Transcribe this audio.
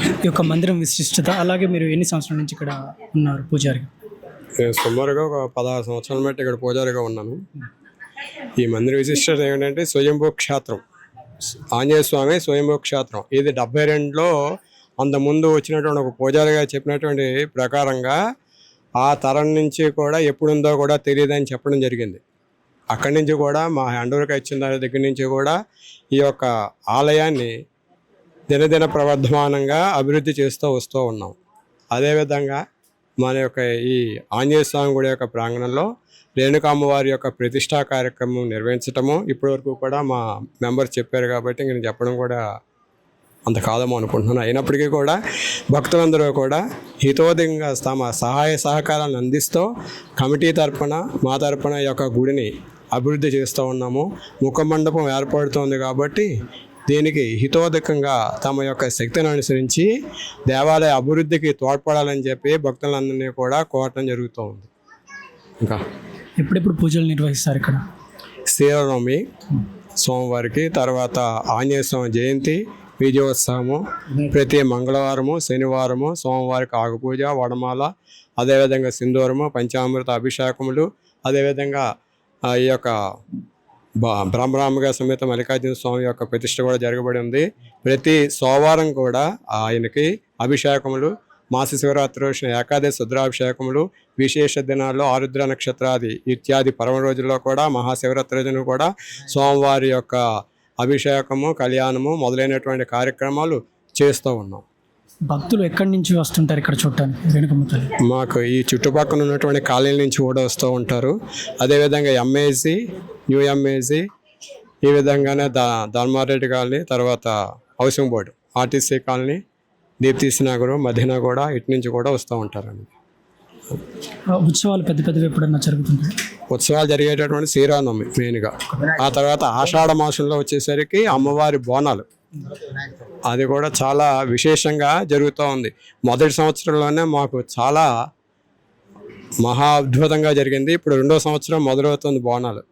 ఈ యొక్క మందిరం విశిష్టత, అలాగే మీరు ఎన్ని సంవత్సరాల నుంచి ఇక్కడ ఉన్నారు పూజారిగా? నేను సుమారుగా ఒక 16 సంవత్సరాల బట్టి ఇక్కడ పూజారిగా ఉన్నాను. ఈ మందిర విశిష్టత ఏంటంటే స్వయంభూ క్షేత్రం, ఆంజనేయ స్వామి స్వయంభూ క్షేత్రం. ఇది 72లో అంతకుముందు వచ్చినటువంటి ఒక పూజారిగా చెప్పినటువంటి ప్రకారంగా ఆ తరం నుంచి కూడా ఎప్పుడుందో కూడా తెలియదని చెప్పడం జరిగింది. అక్కడి నుంచి కూడా మా హ్యాండోవర్కి వచ్చిన దాని దగ్గర నుంచి కూడా ఈ యొక్క ఆలయాన్ని దినదిన ప్రవర్ధమానంగా అభివృద్ధి చేస్తూ వస్తూ ఉన్నాం. అదేవిధంగా మన యొక్క ఈ ఆంజనేయ స్వామి గుడి యొక్క ప్రాంగణంలో రేణుకామ్మవారి యొక్క ప్రతిష్టా కార్యక్రమం నిర్వహించటము ఇప్పటివరకు కూడా మా మెంబర్స్ చెప్పారు కాబట్టి నేను చెప్పడం కూడా అంత కాదమో అనుకుంటున్నాను. అయినప్పటికీ కూడా భక్తులందరూ కూడా హితోధికంగా తమ సహాయ సహకారాలను అందిస్తూ కమిటీ తరపున మా తరపున ఈ యొక్క గుడిని అభివృద్ధి చేస్తూ ఉన్నాము. ముఖ మండపం ఏర్పడుతోంది కాబట్టి దీనికి హితోధికంగా తమ యొక్క శక్తిని అనుసరించి దేవాలయ అభివృద్ధికి తోడ్పడాలని చెప్పి భక్తులందరినీ కూడా కోరటం జరుగుతూ ఉంది. ఇంకా ఎప్పుడెప్పుడు పూజలు నిర్వహిస్తారు ఇక్కడ? శ్రీరామనవమి సోమవారికి, తర్వాత ఆంజనేయ స్వామి జయంతి, విజయోత్సవము, ప్రతి మంగళవారము, శనివారము, సోమవారికి ఆకుపూజ, వడమాల, అదేవిధంగా సింధూరము, పంచామృత అభిషేకములు, అదేవిధంగా ఈ యొక్క బ్రహ్మరామగా సమేత మల్లికార్జున స్వామి యొక్క ప్రతిష్ట కూడా జరగబడి ఉంది. ప్రతి సోమవారం కూడా ఆయనకి అభిషేకములు, మాస శివరాత్రి రోజున ఏకాదశి రుద్రాభిషేకములు, విశేష దినాల్లో ఆరుద్ర నక్షత్రాది ఇత్యాది పరమ రోజుల్లో కూడా మహాశివరాత్రి రోజున కూడా స్వామివారి యొక్క అభిషేకము, కళ్యాణము మొదలైనటువంటి కార్యక్రమాలు చేస్తూ ఉన్నాం. భక్తులు ఎక్కడి నుంచి వస్తుంటారు ఇక్కడ చూడటానికి రేణుకమ్మ తల్లి? మాకు ఈ చుట్టుపక్కల ఉన్నటువంటి కాలనీల నుంచి కూడా వస్తూ ఉంటారు. అదేవిధంగా ఎంఏసి, న్యూ ఎంఏసి, ఈ విధంగానే ధర్మారెడ్డి కాలనీ, తర్వాత హౌసింగ్ బోర్డు, ఆర్టీసీ కాలనీ, దీప్తిసి నగరు, మదీనా కూడా ఇటు నుంచి కూడా వస్తూ ఉంటారండి. ఉత్సవాలు పెద్ద పెద్దవి ఎప్పుడన్నా జరుగుతుంటాయి? ఉత్సవాలు జరిగేటటువంటి శ్రీరామనవమి మెయిన్గా, ఆ తర్వాత ఆషాఢ మాసంలో వచ్చేసరికి అమ్మవారి బోనాలు, అది కూడా చాలా విశేషంగా జరుగుతూ ఉంది. మొదటి సంవత్సరంలోనే మాకు చాలా మహా అద్భుతంగా జరిగింది. ఇప్పుడు 2వ సంవత్సరం మొదలవుతుంది బోనాలు.